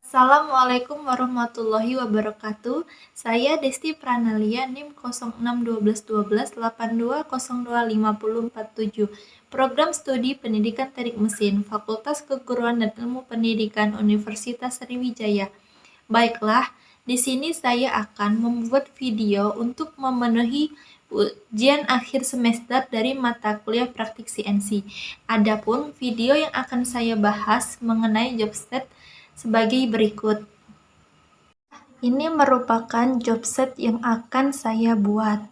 Assalamualaikum warahmatullahi wabarakatuh. Saya Desti Pranalia, NIM 06121282025047. Program Studi Pendidikan Teknik Mesin, Fakultas Keguruan dan Ilmu Pendidikan Universitas Sriwijaya. Baiklah, di sini saya akan membuat video untuk memenuhi ujian akhir semester dari mata kuliah praktik CNC. Adapun video yang akan saya bahas mengenai job set sebagai berikut. Ini merupakan job set yang akan saya buat.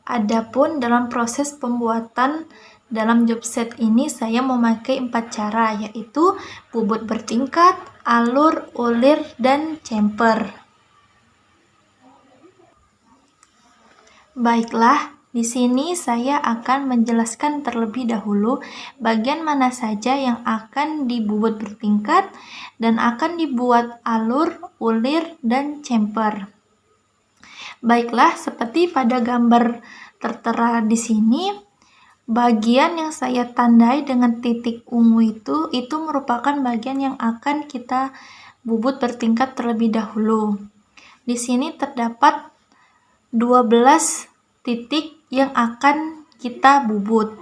Adapun dalam proses pembuatan dalam job set ini saya memakai 4 cara, yaitu bubut bertingkat, alur, ulir, dan chamfer. Baiklah, di sini saya akan menjelaskan terlebih dahulu bagian mana saja yang akan dibubut bertingkat dan akan dibuat alur, ulir, dan chamfer. Baiklah, seperti pada gambar tertera di sini, bagian yang saya tandai dengan titik ungu itu merupakan bagian yang akan kita bubut bertingkat terlebih dahulu. Di sini terdapat 12 titik yang akan kita bubut.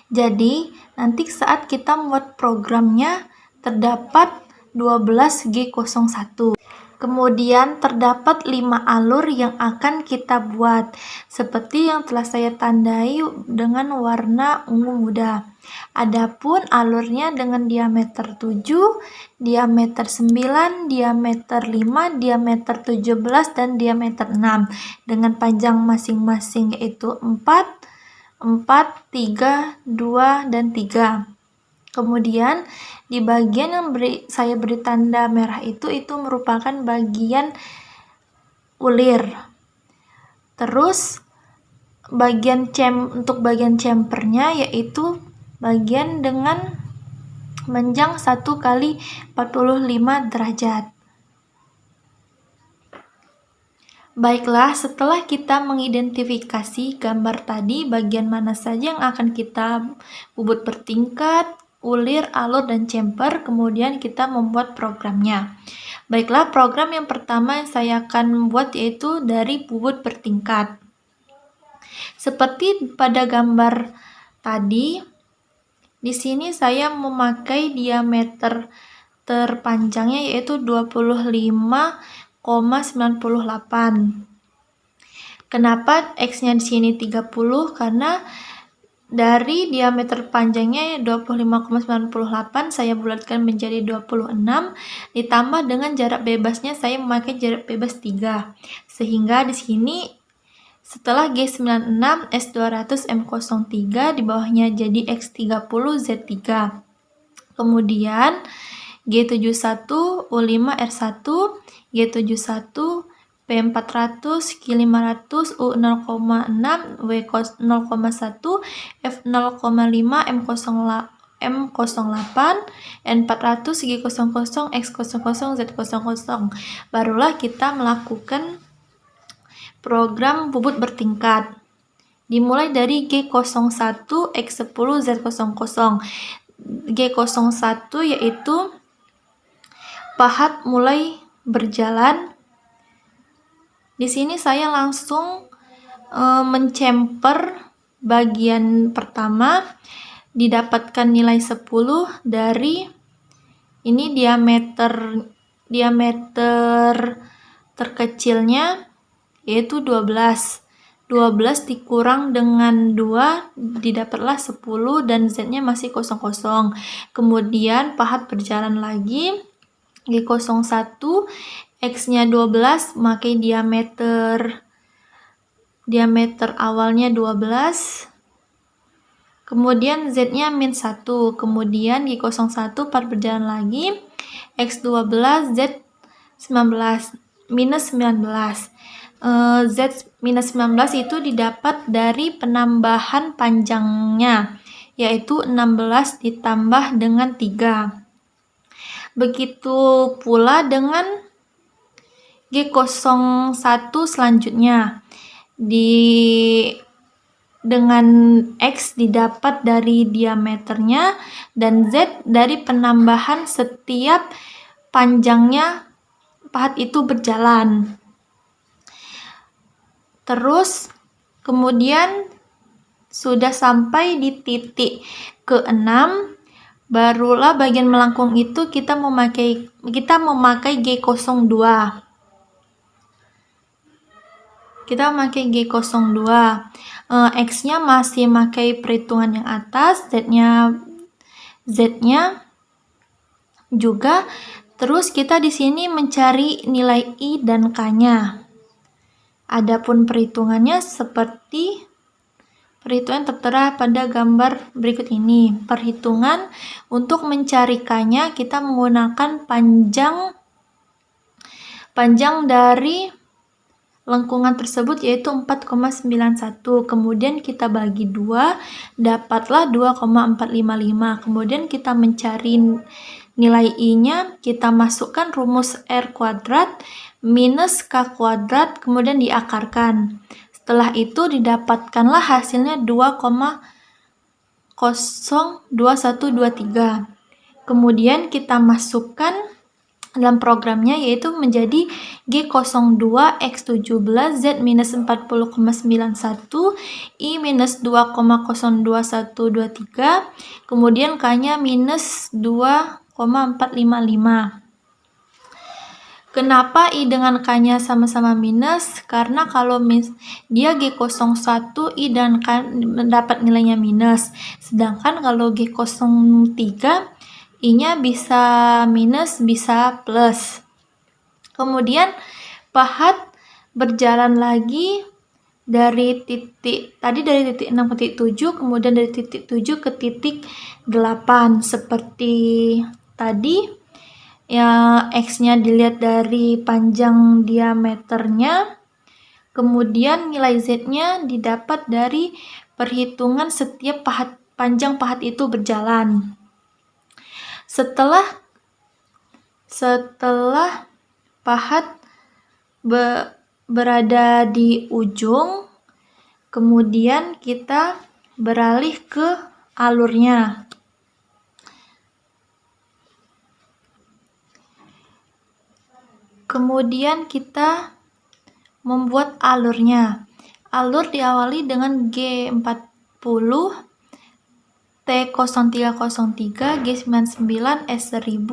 Jadi, nanti saat kita membuat programnya terdapat 12G01. Kemudian terdapat 5 alur yang akan kita buat, seperti yang telah saya tandai dengan warna ungu muda. Adapun alurnya dengan diameter 7, diameter 9, diameter 5, diameter 17, dan diameter 6, dengan panjang masing-masing yaitu 4, 3, 2, dan 3. Kemudian di bagian yang saya beri tanda merah itu merupakan bagian ulir. Terus untuk bagian chamfernya yaitu bagian dengan menjang 1 kali 45 derajat. Baiklah, setelah kita mengidentifikasi gambar tadi bagian mana saja yang akan kita bubut bertingkat, ulir, alur, dan chamfer, kemudian kita membuat programnya. Baiklah, program yang pertama yang saya akan buat yaitu dari bubut bertingkat. Seperti pada gambar tadi, di sini saya memakai diameter terpanjangnya yaitu 25,98. Kenapa X-nya di sini 30? Karena dari diameter panjangnya 25,98 saya bulatkan menjadi 26 ditambah dengan jarak bebasnya saya memakai jarak bebas 3. Sehingga di sini setelah G96 S200 M03 di bawahnya jadi X30 Z3. Kemudian G71 U5 R1, G71 P400, Q500, U0,6, W0,1, F0,5, M08, N400, G00, X00, Z00. Barulah kita melakukan program bubut bertingkat. Dimulai dari G01, X10, Z00. G01 yaitu pahat mulai berjalan. Di sini saya langsung menchamfer bagian pertama, didapatkan nilai 10 dari ini diameter terkecilnya yaitu 12. 12 dikurang dengan 2 didapatlah 10 dan Z-nya masih 00. Kemudian pahat berjalan lagi G01, X-nya 12, pakai diameter awalnya 12. Kemudian Z-nya -1. Kemudian G01 pahat berjalan lagi X12, Z19 -19. Z-19 itu didapat dari penambahan panjangnya yaitu 16 ditambah dengan 3. Begitu pula dengan G01 selanjutnya. Dengan X didapat dari diameternya dan Z dari penambahan setiap panjangnya pahat itu berjalan. Terus kemudian sudah sampai di titik ke-6, barulah bagian melengkung itu kita memakai G02. Kita memakai G02. X-nya masih memakai perhitungan yang atas, Z-nya juga. Terus kita di sini mencari nilai I dan K-nya. Adapun perhitungannya seperti perhitungan tertera pada gambar berikut ini. Perhitungan untuk mencari K-nya kita menggunakan panjang dari lengkungan tersebut yaitu 4,91. Kemudian kita bagi 2, dapatlah 2,455. Kemudian kita mencari nilai I-nya, kita masukkan rumus R kuadrat minus K kuadrat, kemudian diakarkan. Setelah itu didapatkanlah hasilnya 2,02123. Kemudian kita masukkan dalam programnya yaitu menjadi G02 X17 Z minus 40,91 I minus 2,02123, kemudian K-nya minus 2,455. Kenapa I dengan K-nya sama-sama minus? Karena kalau dia G01, I dan K mendapat nilainya minus. Sedangkan kalau G03, I-nya bisa minus, bisa plus. Kemudian pahat berjalan lagi dari titik 6 ke titik 7, kemudian dari titik 7 ke titik 8. Seperti tadi, ya X-nya dilihat dari panjang diameternya, kemudian nilai Z-nya didapat dari perhitungan setiap panjang pahat itu berjalan. Setelah pahat berada di ujung, kemudian kita beralih ke alurnya. Kemudian kita membuat alurnya. Alur diawali dengan G40, T0303, G99, S1000,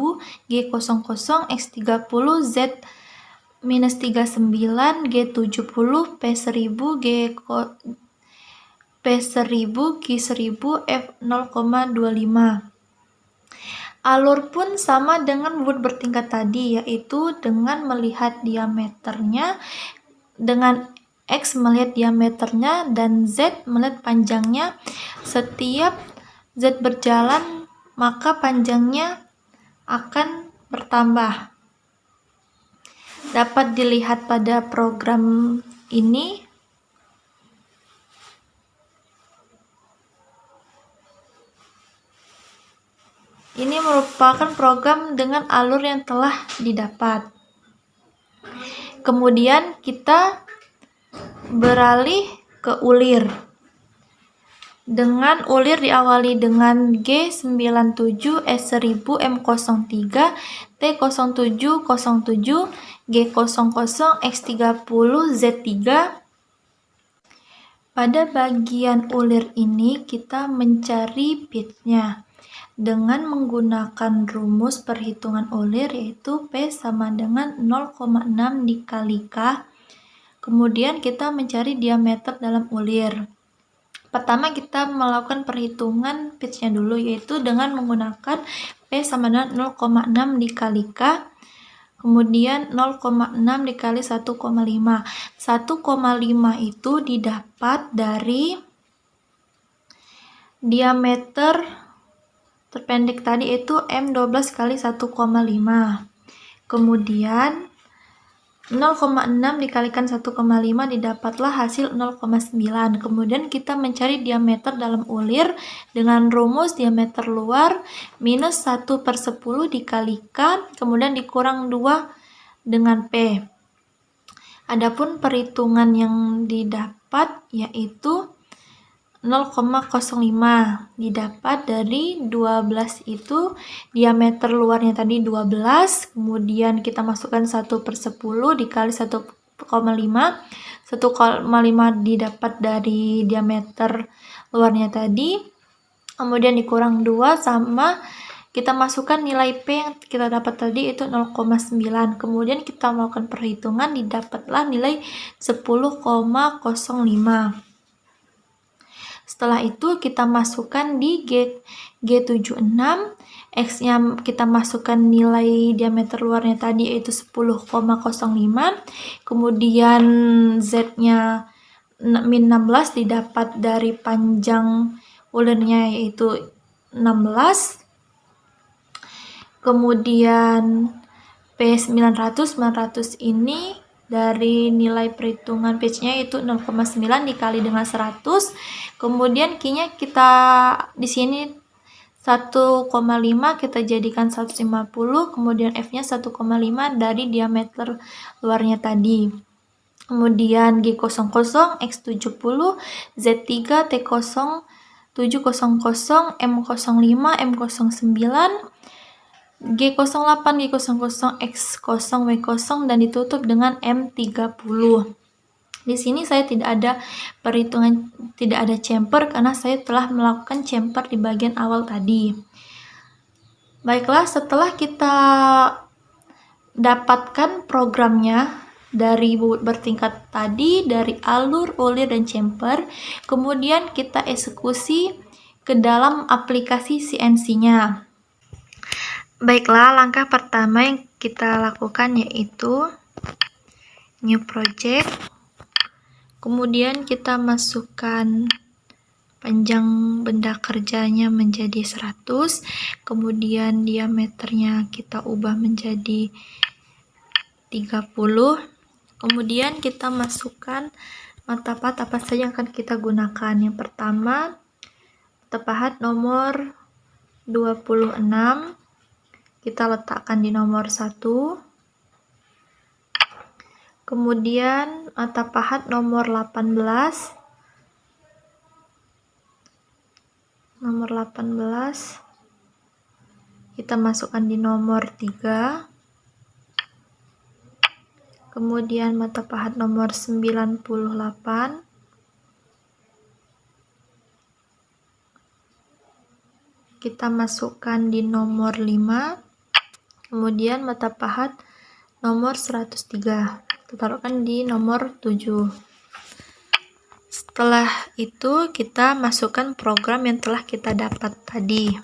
G00, X30, Z-39, G70, P1000, P1000, Q1000, F0,25. Alur pun sama dengan bobot bertingkat tadi, yaitu dengan melihat diameternya, dengan X melihat diameternya dan Z melihat panjangnya. Setiap Z berjalan, maka panjangnya akan bertambah. Dapat dilihat pada program ini. Ini merupakan program dengan alur yang telah didapat. Kemudian kita beralih ke ulir. Dengan ulir diawali dengan G97, S1000, M03, T0707, G00, X30, Z3. Pada bagian ulir ini kita mencari pitnya dengan menggunakan rumus perhitungan ulir, yaitu P sama dengan 0,6 dikali K. Kemudian kita mencari diameter dalam ulir. Pertama kita melakukan perhitungan pitch-nya dulu, yaitu dengan menggunakan P sama dengan 0,6 dikali K, kemudian 0,6 dikali 1,5. 1,5 itu didapat dari diameter terpendek tadi, yaitu M12 kali 1,5. Kemudian 0,6 dikalikan 1,5 didapatlah hasil 0,9. Kemudian kita mencari diameter dalam ulir dengan rumus diameter luar minus 1/10 dikali K, kemudian dikurang 2 dengan P. Adapun perhitungan yang didapat yaitu 0,05 didapat dari 12 itu diameter luarnya tadi 12, kemudian kita masukkan 1/10 dikali 1,5. 1,5 didapat dari diameter luarnya tadi, kemudian dikurang 2 sama kita masukkan nilai P yang kita dapat tadi itu 0,9. Kemudian kita melakukan perhitungan, didapatlah nilai 10,05. Setelah itu kita masukkan di G76, X-nya kita masukkan nilai diameter luarnya tadi yaitu 10,05, kemudian Z-nya min 16 didapat dari panjang ulirnya yaitu 16, kemudian P900 ini dari nilai perhitungan pitch-nya itu 0,9 dikali dengan 100, kemudian Q-nya kita di sini 1,5 kita jadikan 150, kemudian F-nya 1,5 dari diameter luarnya tadi. Kemudian G00 X70 Z3 T0 700 M05 M09 G08 G00 X0 W0 dan ditutup dengan M30. Di sini saya tidak ada perhitungan, tidak ada chamfer karena saya telah melakukan chamfer di bagian awal tadi. Baiklah, setelah kita dapatkan programnya dari bubut bertingkat tadi, dari alur, ulir, dan chamfer, kemudian kita eksekusi ke dalam aplikasi CNC-nya. Baiklah, langkah pertama yang kita lakukan yaitu new project, kemudian kita masukkan panjang benda kerjanya menjadi 100, kemudian diameternya kita ubah menjadi 30, kemudian kita masukkan mata pahat apa saja yang akan kita gunakan. Yang pertama, mata pahat nomor 26, kita letakkan di nomor 1, kemudian mata pahat nomor 18, kita masukkan di nomor 3, kemudian mata pahat nomor 98, kita masukkan di nomor 5, kemudian mata pahat nomor 103, kita taruhkan di nomor 7. Setelah itu kita masukkan program yang telah kita dapat tadi.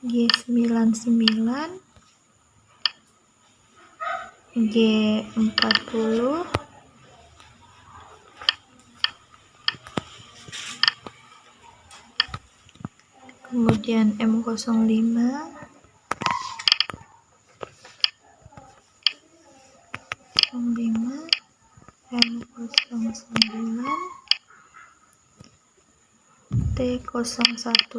G99, G40, kemudian M05, M09, T0101,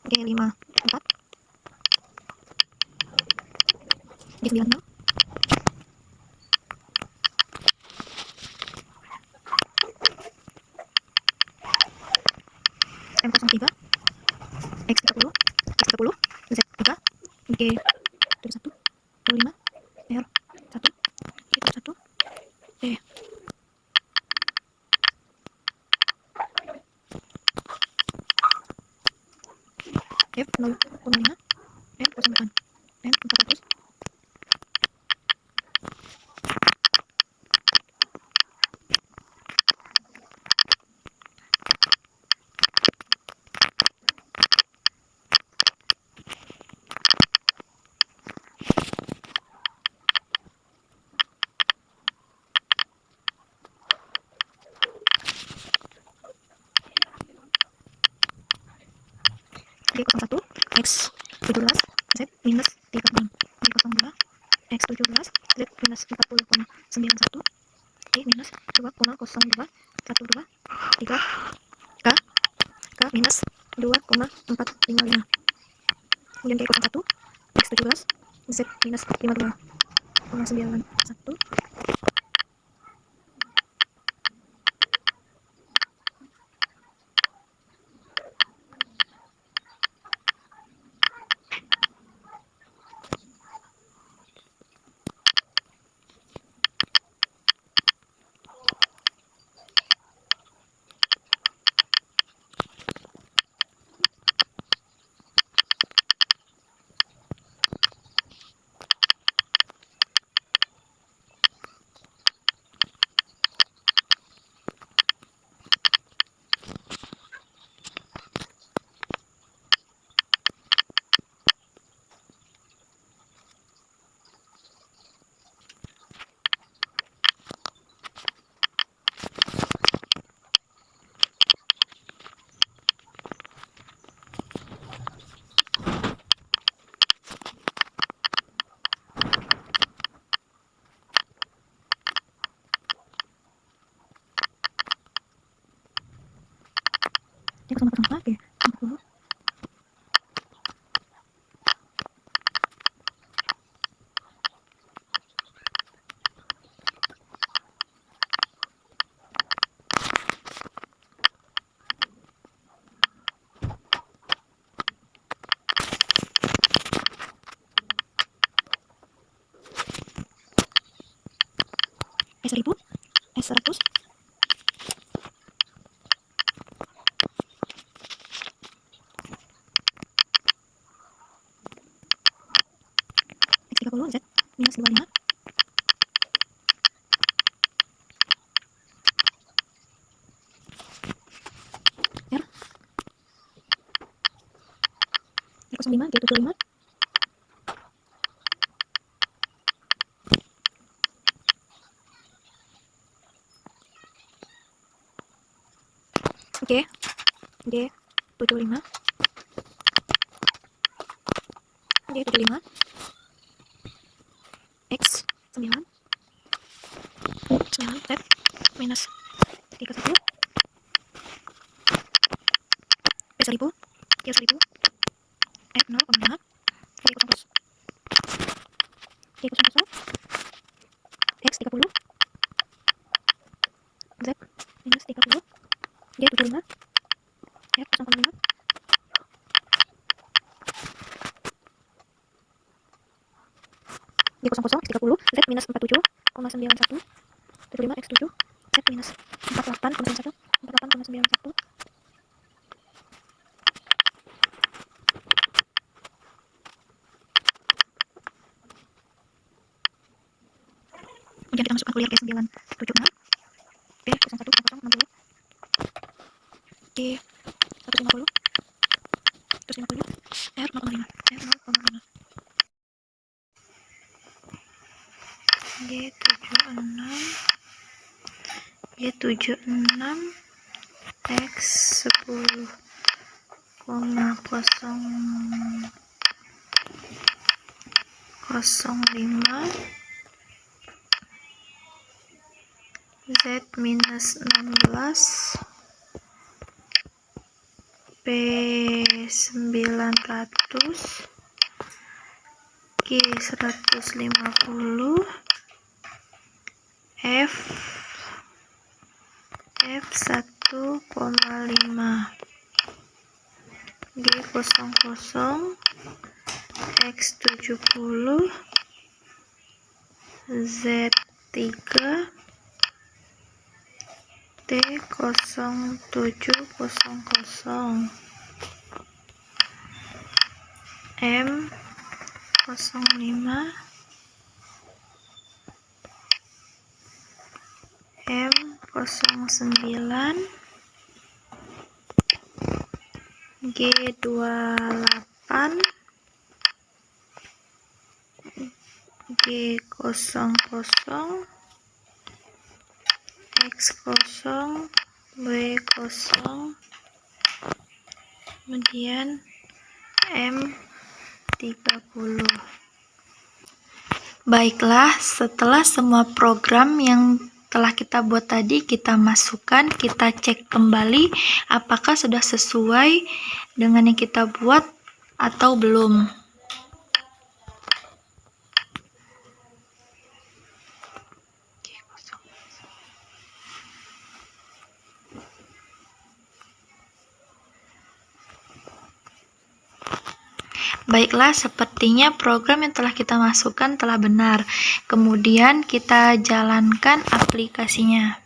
G54, G96, M03, X30, X30, Z3, G71, U5, R1, G31, E. F005, M08, M400, G01 X 17 Z minus 36 G02 X 17 Z minus 40,91 E minus 2,02 12 3 K minus 2,455 kemudian G01 X 17 Z minus 52,91 G01 G 40 S1000 S100 X30 Z minus 25 R R05 G75 G G75 G75 X 9 Z minus 31 P1000 Q1000 F0,5 G00 X30 Z minus 30 G75 F0,5 G00 X30 Z minus 47,91 75 X7 Z minus 48,91 48,91 kemudian kita masukkan kuliah G976 B01 060 G150 terus 50 R0,5 R0,5 G76 X 10,005 Z minus 16 P900 G150 F1,5 G00 X70 Z3 T0700 M05 M09 G28 G00 X0 W0 kemudian M30. Baiklah, setelah semua program yang telah kita buat tadi kita masukkan, kita cek kembali apakah sudah sesuai dengan yang kita buat atau belum. Baiklah, sepertinya program yang telah kita masukkan telah benar. Kemudian kita jalankan aplikasinya.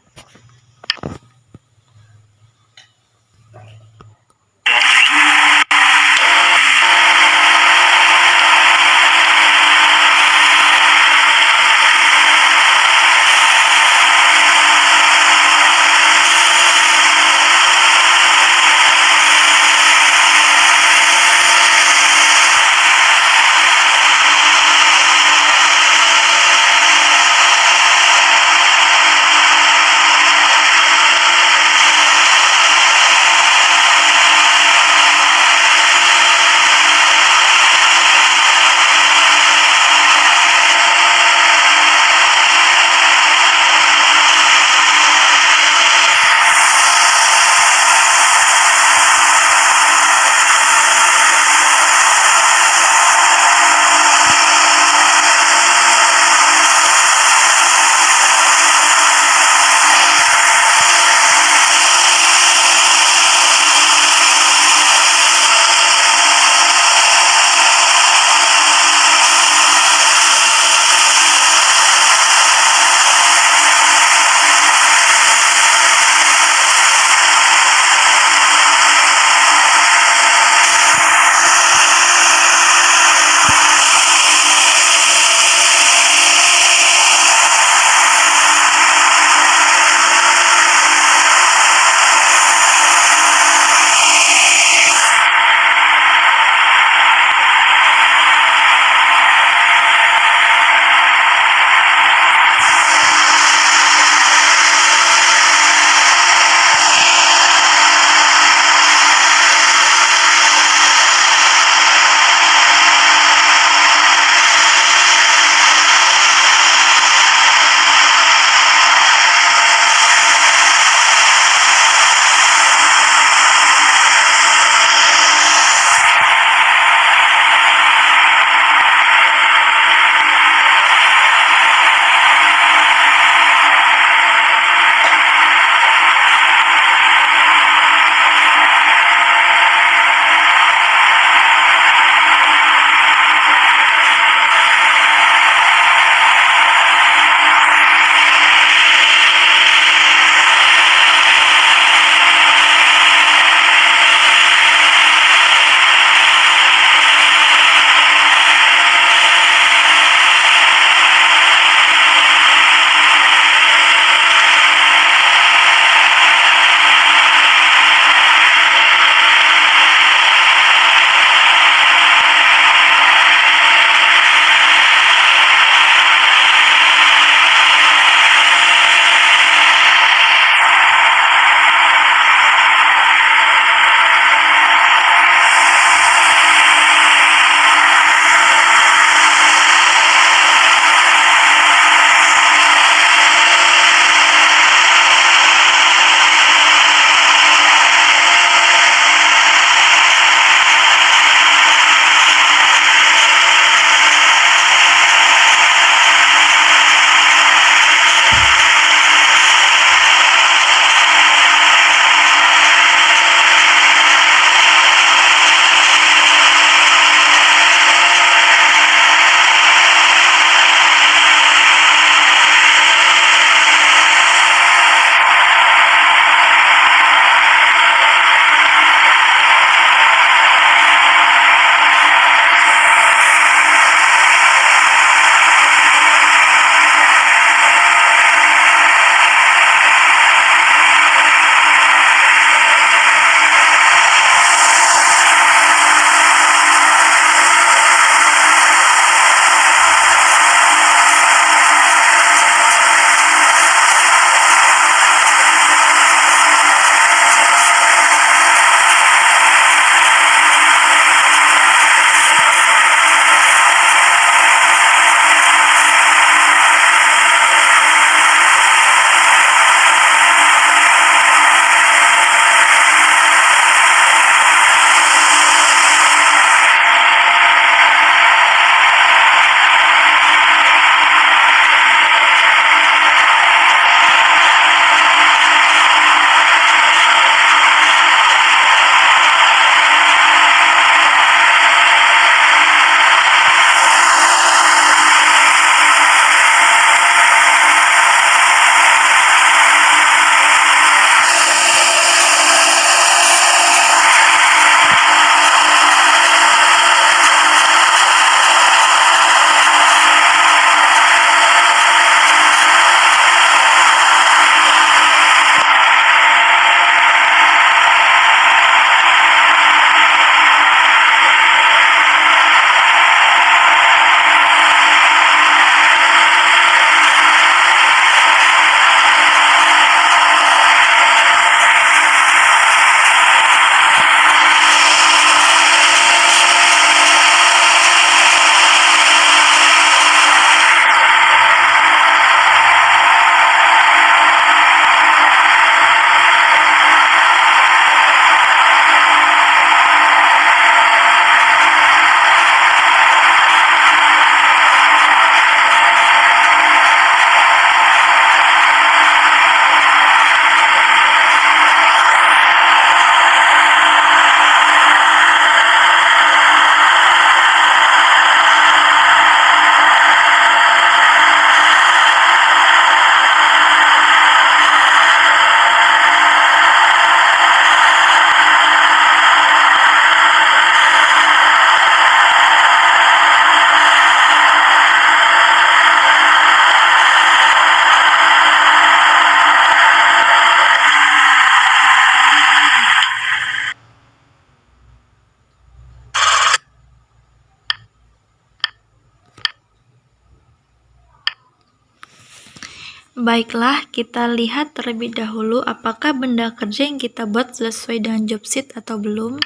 Baiklah, kita lihat terlebih dahulu apakah benda kerja yang kita buat sesuai dengan job sheet atau belum.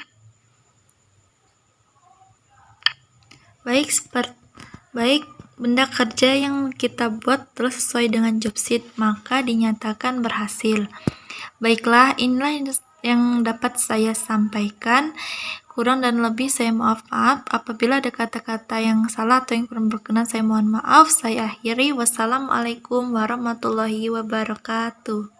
Baik, benda kerja yang kita buat telah sesuai dengan job sheet, maka dinyatakan berhasil. Baiklah, inilah yang dapat saya sampaikan. Kurang dan lebih saya maaf. Apabila ada kata-kata yang salah atau yang kurang berkenan, saya mohon maaf. Saya akhiri. Wassalamualaikum warahmatullahi wabarakatuh.